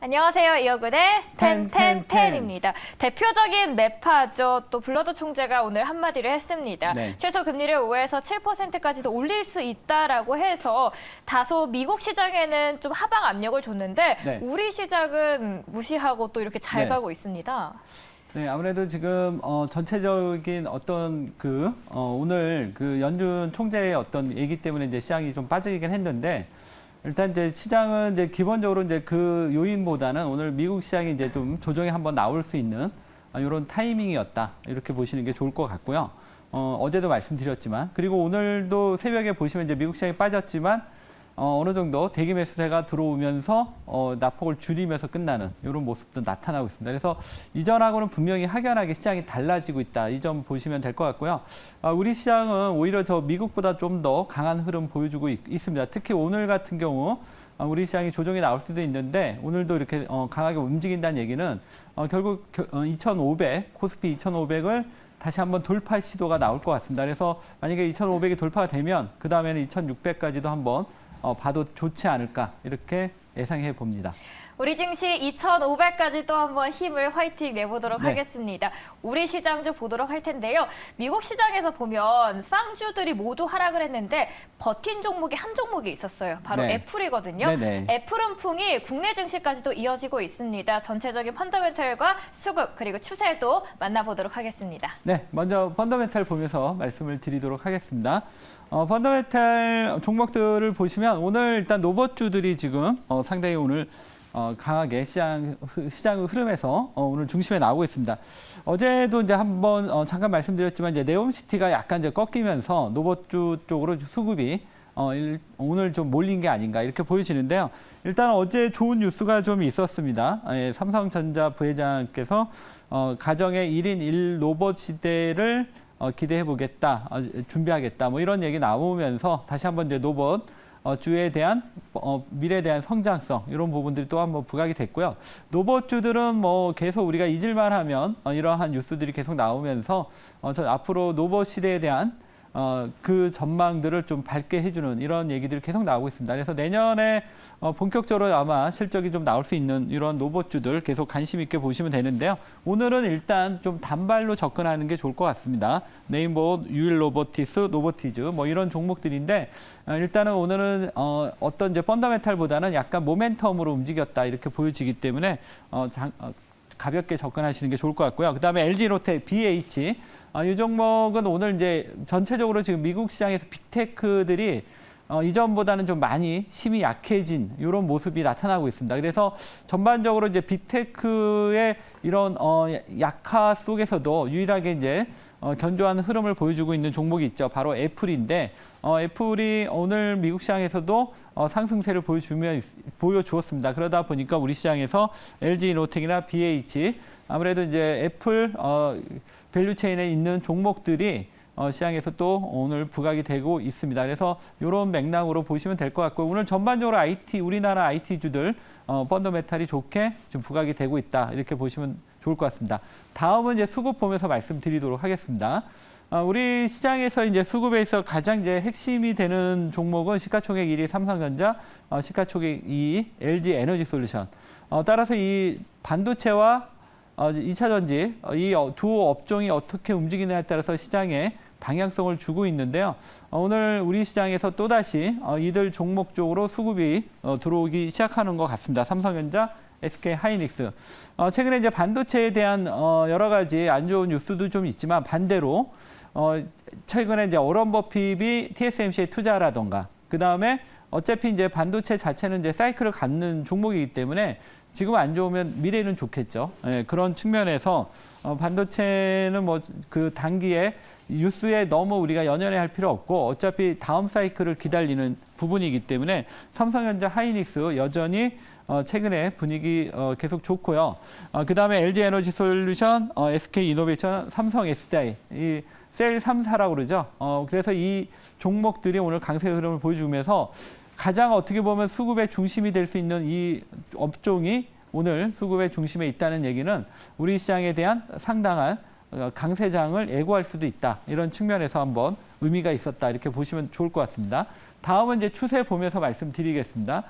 안녕하세요. 이어근의 텐텐텐입니다. 대표적인 매파죠. 또 블러드 총재가 오늘 한마디를 했습니다. 네. 최소 금리를 5에서 7%까지도 올릴 수 있다라고 해서 다소 미국 시장에는 좀 하방 압력을 줬는데 네. 우리 시장은 무시하고 또 이렇게 잘 네. 가고 있습니다. 네, 아무래도 지금 전체적인 어떤 오늘 연준 총재의 어떤 얘기 때문에 이제 시장이 좀 빠지긴 했는데 일단 이제 시장은 이제 기본적으로 이제 그 요인보다는 오늘 미국 시장이 이제 좀 조정이 한번 나올 수 있는 이런 타이밍이었다 이렇게 보시는 게 좋을 것 같고요. 어제도 말씀드렸지만 그리고 오늘도 새벽에 보시면 이제 미국 시장이 빠졌지만 어느 정도 대기 매수세가 들어오면서 낙폭을 줄이면서 끝나는 이런 모습도 나타나고 있습니다. 그래서 이전하고는 분명히 확연하게 시장이 달라지고 있다. 이 점 보시면 될 것 같고요. 우리 시장은 오히려 저 미국보다 좀 더 강한 흐름 보여주고 있습니다. 특히 오늘 같은 경우 우리 시장이 조정이 나올 수도 있는데 오늘도 이렇게 강하게 움직인다는 얘기는 결국 2,500, 코스피 2,500을 다시 한번 돌파 시도가 나올 것 같습니다. 그래서 만약에 2,500이 돌파가 되면 그 다음에는 2,600까지도 한번 봐도 좋지 않을까 이렇게 예상해 봅니다. 우리 증시 2,500까지 또 한번 힘을 화이팅 내보도록 네. 하겠습니다. 우리 시장 좀 보도록 할 텐데요. 미국 시장에서 보면 쌍주들이 모두 하락을 했는데 버틴 종목이 한 종목이 있었어요. 바로 네. 애플이거든요. 네네. 애플 훈풍이 국내 증시까지도 이어지고 있습니다. 전체적인 펀더멘털과 수급 그리고 추세도 만나보도록 하겠습니다. 네, 먼저 펀더멘탈 보면서 말씀을 드리도록 하겠습니다. 펀더멘탈 종목들을 보시면 오늘 일단 노버주들이 지금 상당히 오늘 강하게 시장 흐름에서 오늘 중심에 나오고 있습니다. 어제도 이제 한번 잠깐 말씀드렸지만 이제 네옴시티가 약간 이제 꺾이면서 노버주 쪽으로 수급이 오늘 좀 몰린 게 아닌가 이렇게 보여지는데요. 일단 어제 좋은 뉴스가 좀 있었습니다. 삼성전자 부회장께서 가정의 1인 1로봇 시대를 기대해 보겠다, 준비하겠다, 뭐 이런 얘기 나오면서 다시 한번 이제 로봇 주에 대한 미래에 대한 성장성 이런 부분들이 또 한번 부각이 됐고요. 로봇주들은 뭐 계속 우리가 잊을만 하면 이러한 뉴스들이 계속 나오면서 저 앞으로 로봇 시대에 대한 그 전망들을 좀 밝게 해주는 이런 얘기들이 계속 나오고 있습니다. 그래서 내년에 본격적으로 아마 실적이 좀 나올 수 있는 이런 로봇주들 계속 관심 있게 보시면 되는데요. 오늘은 일단 좀 단발로 접근하는 게 좋을 것 같습니다. 네임봇, 유일로보티스, 노보티즈 뭐 이런 종목들인데 일단은 오늘은 어떤 이제 펀더멘탈보다는 약간 모멘텀으로 움직였다 이렇게 보여지기 때문에 가볍게 접근하시는 게 좋을 것 같고요. 그다음에 LG로텍, BH 이 종목은 오늘 이제 전체적으로 지금 미국 시장에서 빅테크들이 이전보다는 좀 많이 힘이 약해진 이런 모습이 나타나고 있습니다. 그래서 전반적으로 이제 빅테크의 이런 약화 속에서도 유일하게 이제 견조한 흐름을 보여주고 있는 종목이 있죠. 바로 애플인데 애플이 오늘 미국 시장에서도 상승세를 보여주었습니다. 그러다 보니까 우리 시장에서 LG이노텍이나 BH 아무래도 이제 애플 밸류체인에 있는 종목들이 시장에서 또 오늘 부각이 되고 있습니다. 그래서 이런 맥락으로 보시면 될 것 같고 오늘 전반적으로 우리나라 IT주들 펀더메탈이 좋게 좀 부각이 되고 있다. 이렇게 보시면 좋을 것 같습니다. 다음은 이제 수급 보면서 말씀드리도록 하겠습니다. 우리 시장에서 이제 수급에 있어 가장 이제 핵심이 되는 종목은 시가총액 1위 삼성전자, 시가총액 2위 LG 에너지솔루션. 따라서 이 반도체와 2차 전지 이 두 업종이 어떻게 움직이느냐에 따라서 시장에 방향성을 주고 있는데요. 오늘 우리 시장에서 또다시 이들 종목 쪽으로 수급이 들어오기 시작하는 것 같습니다. 삼성전자, SK 하이닉스. 최근에 이제 반도체에 대한 여러 가지 안 좋은 뉴스도 좀 있지만 반대로 최근에 이제 워런 버핏이 TSMC에 투자라던가 그 다음에 어차피 이제 반도체 자체는 이제 사이클을 갖는 종목이기 때문에 지금 안 좋으면 미래는 좋겠죠. 예, 그런 측면에서 반도체는 뭐 그 단기에 뉴스에 너무 우리가 연연해 할 필요 없고 어차피 다음 사이클을 기다리는 부분이기 때문에 삼성전자 하이닉스 여전히 최근에 분위기 계속 좋고요. 그다음에 LG 에너지 솔루션, SK 이노베이션, 삼성 SDI 이 셀 3사라고 그러죠. 그래서 이 종목들이 오늘 강세 흐름을 보여주면서 가장 어떻게 보면 수급의 중심이 될 수 있는 이 업종이 오늘 수급의 중심에 있다는 얘기는 우리 시장에 대한 상당한 강세장을 예고할 수도 있다. 이런 측면에서 한번 의미가 있었다. 이렇게 보시면 좋을 것 같습니다. 다음은 이제 추세 보면서 말씀드리겠습니다.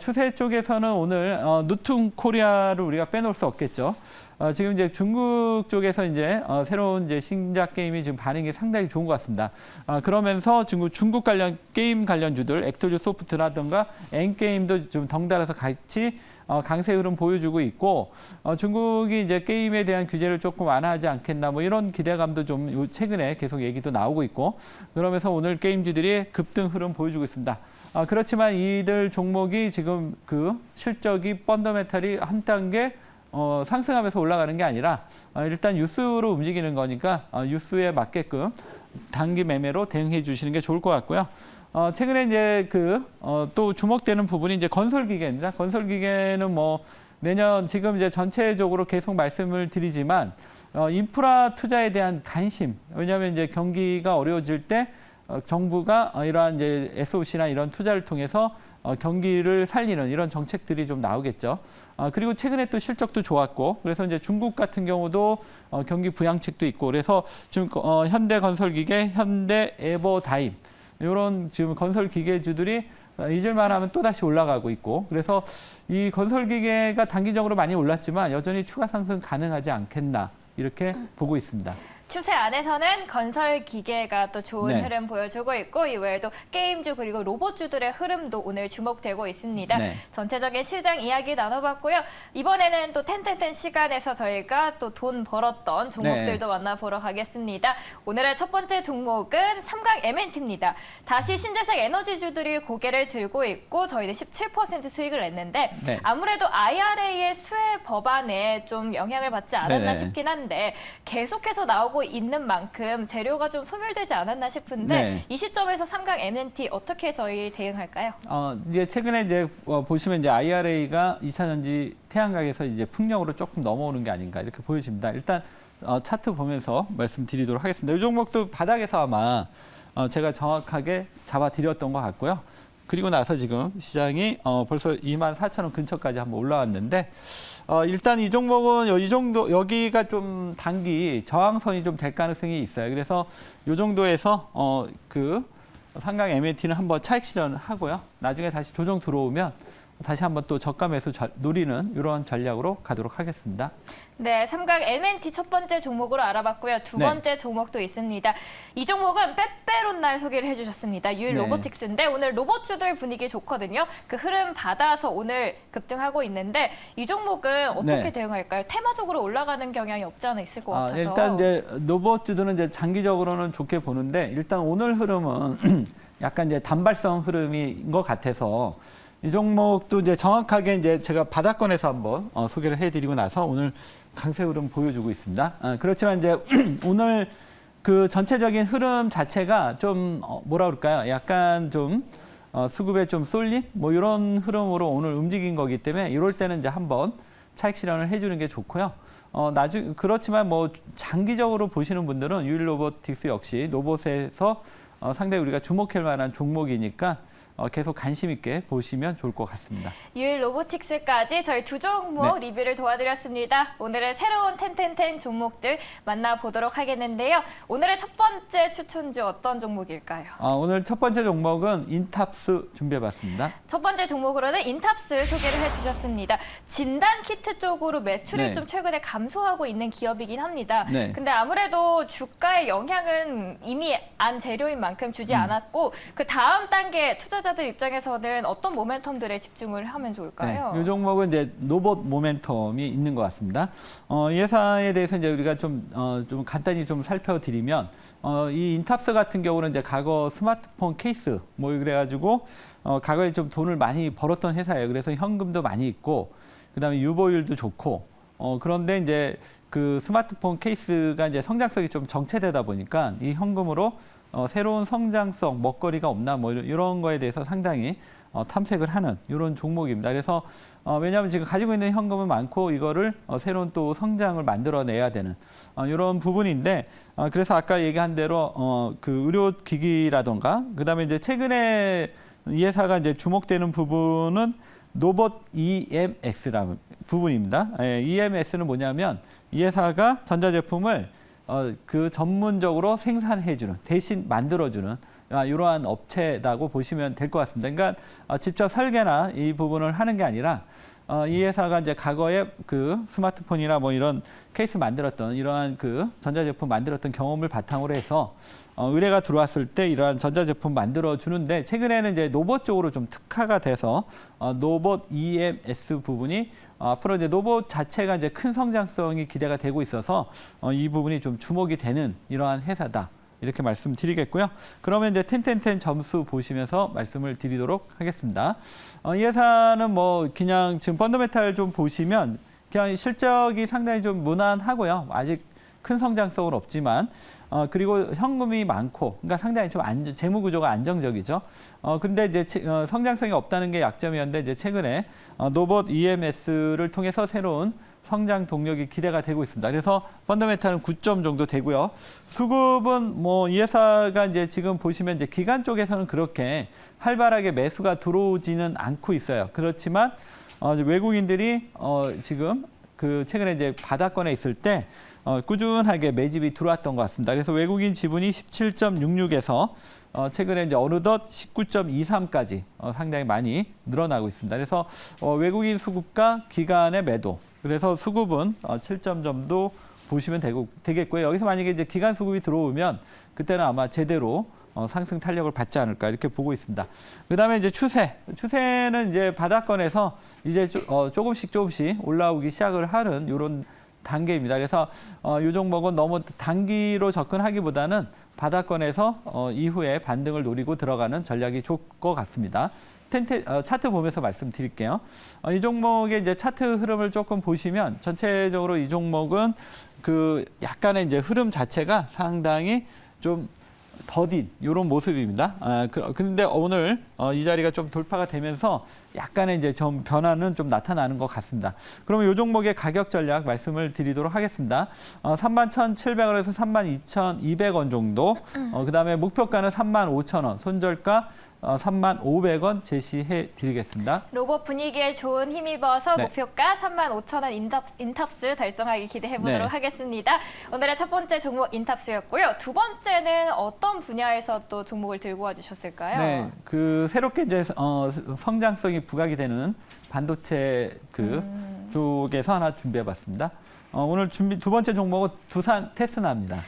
추세 쪽에서는 오늘 누퉁 코리아를 우리가 빼놓을 수 없겠죠. 지금 이제 중국 쪽에서 이제 새로운 이제 신작 게임이 지금 반응이 상당히 좋은 것 같습니다. 그러면서 중국 관련 게임 관련주들 액토즈 소프트라든가 엔게임도 좀 덩달아서 같이 강세 흐름 보여주고 있고 중국이 이제 게임에 대한 규제를 조금 완화하지 않겠나 뭐 이런 기대감도 좀 최근에 계속 얘기도 나오고 있고 그러면서 오늘 게임주들이 급등 흐름 보여주고 있습니다. 그렇지만 이들 종목이 지금 그 실적이 펀더멘탈이 한 단계 상승하면서 올라가는 게 아니라 일단 뉴스로 움직이는 거니까 뉴스에 맞게끔 단기 매매로 대응해 주시는 게 좋을 것 같고요. 최근에 이제 또 주목되는 부분이 이제 건설기계입니다. 건설기계는 뭐 내년 지금 이제 전체적으로 계속 말씀을 드리지만 인프라 투자에 대한 관심, 왜냐하면 이제 경기가 어려워질 때 정부가 이러한 이제 SOC나 이런 투자를 통해서 경기를 살리는 이런 정책들이 좀 나오겠죠. 그리고 최근에 또 실적도 좋았고, 그래서 이제 중국 같은 경우도 경기 부양책도 있고, 그래서 지금 현대건설기계, 현대에버다임 이런 지금 건설기계주들이 잊을만 하면 또 다시 올라가고 있고, 그래서 이 건설기계가 단기적으로 많이 올랐지만 여전히 추가 상승 가능하지 않겠나 이렇게 보고 있습니다. 추세 안에서는 건설 기계가 또 좋은 네. 흐름 보여주고 있고 이외에도 게임주 그리고 로봇주들의 흐름도 오늘 주목되고 있습니다. 네. 전체적인 시장 이야기 나눠봤고요. 이번에는 또 텐텐텐 시간에서 저희가 또 돈 벌었던 종목들도 만나보러 가겠습니다. 오늘의 첫 번째 종목은 삼강 MNT입니다. 다시 신재생 에너지주들이 고개를 들고 있고 저희는 17% 수익을 냈는데 네. 아무래도 IRA의 수혜 법안에 좀 영향을 받지 않았나 네네. 싶긴 한데 계속해서 나오고 있는 만큼 재료가 좀 소멸되지 않았나 싶은데 네. 이 시점에서 삼강 MNT 어떻게 저희 대응할까요? 이제 최근에 이제 보시면 이제 IRA가 2차전지 태양광에서 이제 풍력으로 조금 넘어오는 게 아닌가 이렇게 보여집니다. 일단 차트 보면서 말씀드리도록 하겠습니다. 이 종목도 바닥에서 아마 제가 정확하게 잡아드렸던 것 같고요. 그리고 나서 지금 시장이 벌써 24,000원 근처까지 한번 올라왔는데 일단 이 종목은 이 정도 여기가 좀 단기 저항선이 좀 될 가능성이 있어요. 그래서 이 정도에서 삼강 MNT는 한번 차익 실현을 하고요. 나중에 다시 조정 들어오면 다시 한번 또 저가 매수 노리는 이런 전략으로 가도록 하겠습니다. 네, 삼강 MNT 첫 번째 종목으로 알아봤고요. 두 네. 번째 종목도 있습니다. 이 종목은 빼빼론날 소개를 해주셨습니다. 유일 네. 로보틱스인데 오늘 로봇주들 분위기 좋거든요. 그 흐름 받아서 오늘 급등하고 있는데 이 종목은 어떻게 네. 대응할까요? 테마적으로 올라가는 경향이 없지 않아 있을 것 같아서. 일단 이제 로봇주들은 이제 장기적으로는 좋게 보는데 일단 오늘 흐름은 약간 이제 단발성 흐름인 것 같아서 이 종목도 이제 정확하게 이제 제가 바닥권에서 한번 소개를 해드리고 나서 오늘 강세 흐름 보여주고 있습니다. 그렇지만 이제 오늘 그 전체적인 흐름 자체가 좀 뭐라 그럴까요? 약간 좀 수급에 좀 쏠림 뭐 이런 흐름으로 오늘 움직인 거기 때문에 이럴 때는 이제 한번 차익 실현을 해주는 게 좋고요. 그렇지만 뭐 장기적으로 보시는 분들은 유일 로보틱스 역시 로봇에서 상당히 우리가 주목할 만한 종목이니까 계속 관심 있게 보시면 좋을 것 같습니다. 유일 로보틱스까지 저희 두 종목 네. 리뷰를 도와드렸습니다. 오늘의 새로운 텐텐텐 종목들 만나보도록 하겠는데요. 오늘의 첫 번째 추천주 어떤 종목일까요? 오늘 첫 번째 종목은 인탑스 준비해봤습니다. 첫 번째 종목으로는 인탑스 소개를 해주셨습니다. 진단 키트 쪽으로 매출이 네. 좀 최근에 감소하고 있는 기업이긴 합니다. 네. 근데 아무래도 주가의 영향은 이미 안 재료인 만큼 주지 않았고 그 다음 단계 투자자들 입장에서는 어떤 모멘텀들에 집중을 하면 좋을까요? 이 종목은 이제 로봇 모멘텀이 있는 것 같습니다. 이 회사에 대해서 이제 우리가 좀 간단히 좀 살펴드리면 이 인탑스 같은 경우는 이제 과거 스마트폰 케이스 뭐 그래가지고 과거에 좀 돈을 많이 벌었던 회사예요. 그래서 현금도 많이 있고 그다음에 유보율도 좋고 그런데 이제 그 스마트폰 케이스가 이제 성장성이 좀 정체되다 보니까 이 현금으로 새로운 성장성, 먹거리가 없나 뭐 이런 거에 대해서 상당히 탐색을 하는 이런 종목입니다. 그래서 왜냐하면 지금 가지고 있는 현금은 많고 이거를 새로운 또 성장을 만들어내야 되는 이런 부분인데 그래서 아까 얘기한 대로 그 의료기기라던가 그다음에 이제 최근에 이 회사가 이제 주목되는 부분은 로봇 EMS라는 부분입니다. EMS는 뭐냐면 이 회사가 전자제품을 그 전문적으로 생산해주는 대신 만들어주는 이러한 업체라고 보시면 될 것 같습니다. 그러니까 직접 설계나 이 부분을 하는 게 아니라 이 회사가 이제 과거에 그 스마트폰이나 뭐 이런 케이스 만들었던 이러한 그 전자제품 만들었던 경험을 바탕으로 해서 의뢰가 들어왔을 때 이러한 전자제품 만들어 주는데 최근에는 이제 로봇 쪽으로 좀 특화가 돼서 로봇 EMS 부분이 앞으로 이제 로봇 자체가 이제 큰 성장성이 기대가 되고 있어서 이 부분이 좀 주목이 되는 이러한 회사다. 이렇게 말씀드리겠고요. 그러면 이제 텐텐텐 점수 보시면서 말씀을 드리도록 하겠습니다. 이 회사는 뭐 그냥 지금 펀더멘탈 좀 보시면 그냥 실적이 상당히 좀 무난하고요. 아직 큰 성장성은 없지만 그리고 현금이 많고 그러니까 상당히 좀 재무 구조가 안정적이죠. 근데 이제 성장성이 없다는 게 약점이었는데 이제 최근에 로봇 EMS를 통해서 새로운 성장 동력이 기대가 되고 있습니다. 그래서 펀더멘탈은 9점 정도 되고요. 수급은 뭐 이 회사가 이제 지금 보시면 이제 기관 쪽에서는 그렇게 활발하게 매수가 들어오지는 않고 있어요. 그렇지만 외국인들이 지금 그 최근에 이제 바닥권에 있을 때 꾸준하게 매집이 들어왔던 것 같습니다. 그래서 외국인 지분이 17.66에서 최근에 이제 어느덧 19.23까지 상당히 많이 늘어나고 있습니다. 그래서 외국인 수급과 기관의 매도. 그래서 수급은 7점 정도 보시면 되겠고요. 여기서 만약에 이제 기관 수급이 들어오면 그때는 아마 제대로 상승 탄력을 받지 않을까 이렇게 보고 있습니다. 그다음에 이제 추세는 이제 바닥권에서 이제 조금씩 올라오기 시작을 하는 이런 단계입니다. 그래서 이 종목은 너무 단기로 접근하기보다는 바닥권에서 이후에 반등을 노리고 들어가는 전략이 좋을 것 같습니다. 차트 보면서 말씀드릴게요. 이 종목의 이제 차트 흐름을 조금 보시면 전체적으로 이 종목은 그 약간의 이제 흐름 자체가 상당히 좀 더딘 이런 모습입니다. 근데 오늘 이 자리가 좀 돌파가 되면서 약간의 이제 좀 변화는 좀 나타나는 것 같습니다. 그러면 이 종목의 가격 전략 말씀을 드리도록 하겠습니다. 31,700원에서 32,200원 정도. 그다음에 목표가는 35,000원, 손절가 3,500원 제시해 드리겠습니다. 로봇 분위기에 좋은 힘입어서 네. 목표가 35,000원 인탑스 달성하기 기대해 보도록 네. 하겠습니다. 오늘의 첫 번째 종목 인탑스였고요. 두 번째는 어떤 분야에서 또 종목을 들고 와주셨을까요? 네, 그 새롭게 이제 성장성이 부각이 되는 반도체 쪽에서 하나 준비해봤습니다. 오늘 두 번째 종목은 두산 테스나입니다.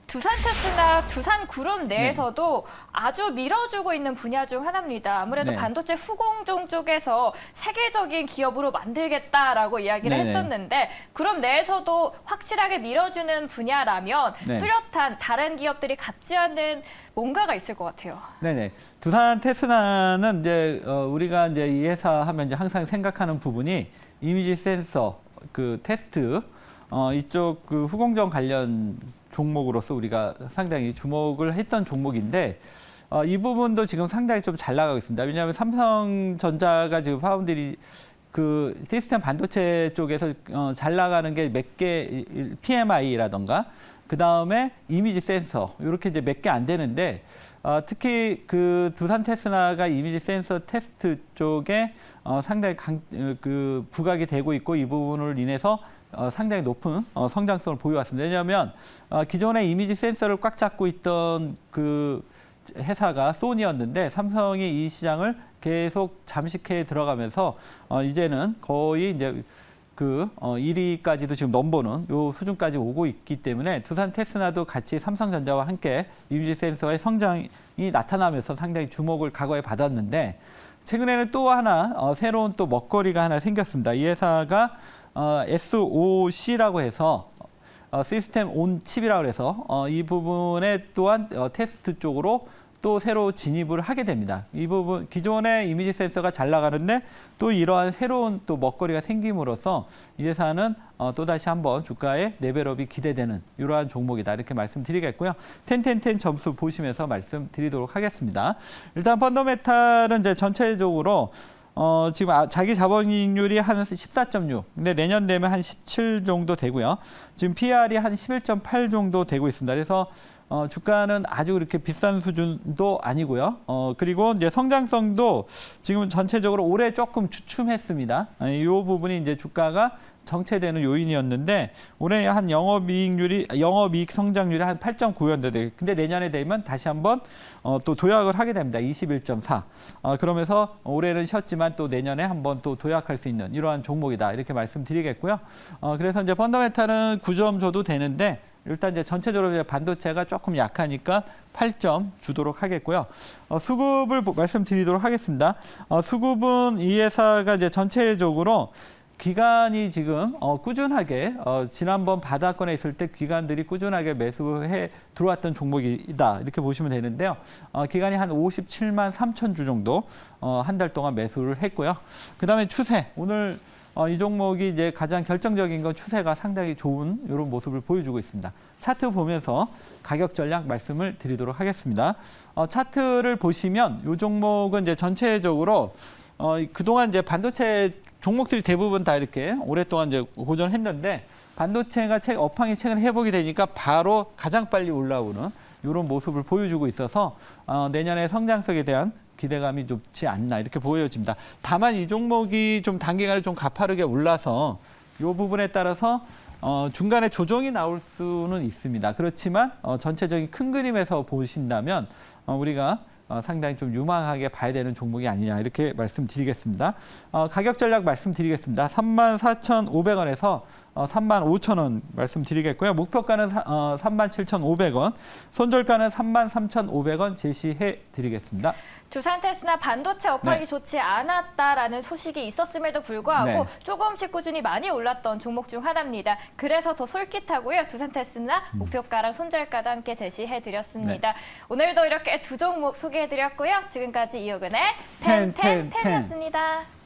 두산 테스나 두산 그룹 내에서도 아주 밀어주고 있는 분야 중 하나입니다. 아무래도 네. 반도체 후공정 쪽에서 세계적인 기업으로 만들겠다라고 이야기를 네네. 했었는데 그룹 내에서도 확실하게 밀어주는 분야라면 네. 뚜렷한 다른 기업들이 갖지 않는 뭔가가 있을 것 같아요. 네네. 두산 테스나는 이제 우리가 이제 이 회사 하면 이제 항상 생각하는 부분이 이미지 센서 그 테스트 이쪽 그 후공정 관련 종목으로서 우리가 상당히 주목을 했던 종목인데 이 부분도 지금 상당히 좀 잘 나가고 있습니다. 왜냐하면 삼성전자가 지금 파운드리 그 시스템 반도체 쪽에서 잘 나가는 게 몇 개 PMI라던가 그 다음에 이미지 센서 이렇게 이제 몇 개 안 되는데 특히 그 두산 테스나가 이미지 센서 테스트 쪽에 상당히 그 부각이 되고 있고 이 부분을 인해서 상당히 높은 성장성을 보여왔습니다. 왜냐하면 기존의 이미지 센서를 꽉 잡고 있던 그 회사가 소니였는데 삼성이 이 시장을 계속 잠식해 들어가면서 이제는 거의 이제 그 1위까지도 지금 넘보는 요 수준까지 오고 있기 때문에 두산 테스나도 같이 삼성전자와 함께 이미지 센서의 성장이 나타나면서 상당히 주목을 과거에 받았는데 최근에는 또 하나 새로운 또 먹거리가 하나 생겼습니다. 이 회사가 SOC라고 해서 시스템 온 칩이라고 해서 이 부분에 또한 테스트 쪽으로 또 새로 진입을 하게 됩니다. 이 부분 기존의 이미지 센서가 잘 나가는데 또 이러한 새로운 또 먹거리가 생김으로써 이 회사는 또다시 한번 주가의 레벨업이 기대되는 이러한 종목이다 이렇게 말씀드리겠고요. 텐텐텐 점수 보시면서 말씀드리도록 하겠습니다. 일단 펀더메탈은 이제 전체적으로 지금 자기 자본이익률이 한 14.6. 근데 내년 되면 한 17 정도 되고요. 지금 PR이 한 11.8 정도 되고 있습니다. 그래서 주가는 아주 그렇게 비싼 수준도 아니고요. 그리고 이제 성장성도 지금 전체적으로 올해 조금 주춤했습니다. 이 부분이 이제 주가가 정체되는 요인이었는데 올해 한 영업이익 성장률이 한 8.9였는데 근데 내년에 되면 다시 한번 또 도약을 하게 됩니다. 21.4. 그러면서 올해는 쉬었지만 또 내년에 한번 또 도약할 수 있는 이러한 종목이다. 이렇게 말씀드리겠고요. 그래서 이제 펀더멘탈은 9점 줘도 되는데 일단 이제 전체적으로 이제 반도체가 조금 약하니까 8점 주도록 하겠고요. 수급을 말씀드리도록 하겠습니다. 수급은 이 회사가 이제 전체적으로 기관이 지금 꾸준하게 지난번 바닥권에 있을 때 기관들이 꾸준하게 매수해 들어왔던 종목이다 이렇게 보시면 되는데요. 기관이 한 57만 3천 주 정도 한 달 동안 매수를 했고요. 그다음에 추세 오늘 이 종목이 이제 가장 결정적인 건 추세가 상당히 좋은 이런 모습을 보여주고 있습니다. 차트 보면서 가격 전략 말씀을 드리도록 하겠습니다. 차트를 보시면 이 종목은 이제 전체적으로 그동안 이제 반도체 종목들이 대부분 다 이렇게 오랫동안 이제 고전했는데 반도체가 업황이 최근에 회복이 되니까 바로 가장 빨리 올라오는 이런 모습을 보여주고 있어서 내년에 성장성에 대한 기대감이 높지 않나 이렇게 보여집니다. 다만 이 종목이 좀 단기간에 좀 가파르게 올라서 이 부분에 따라서 중간에 조정이 나올 수는 있습니다. 그렇지만 전체적인 큰 그림에서 보신다면 우리가 상당히 좀 유망하게 봐야 되는 종목이 아니냐 이렇게 말씀드리겠습니다. 가격 전략 말씀드리겠습니다. 34,500원에서 35,000원 말씀드리겠고요. 목표가는 37,500원, 손절가는 33,500원 제시해 드리겠습니다. 두산테스나 반도체 업황이 네. 좋지 않았다라는 소식이 있었음에도 불구하고 네. 조금씩 꾸준히 많이 올랐던 종목 중 하나입니다. 그래서 더 솔깃하고요. 두산테스나 목표가랑 손절가도 함께 제시해드렸습니다. 네. 오늘도 이렇게 두 종목 소개해드렸고요. 지금까지 이호근의 텐텐텐이었습니다.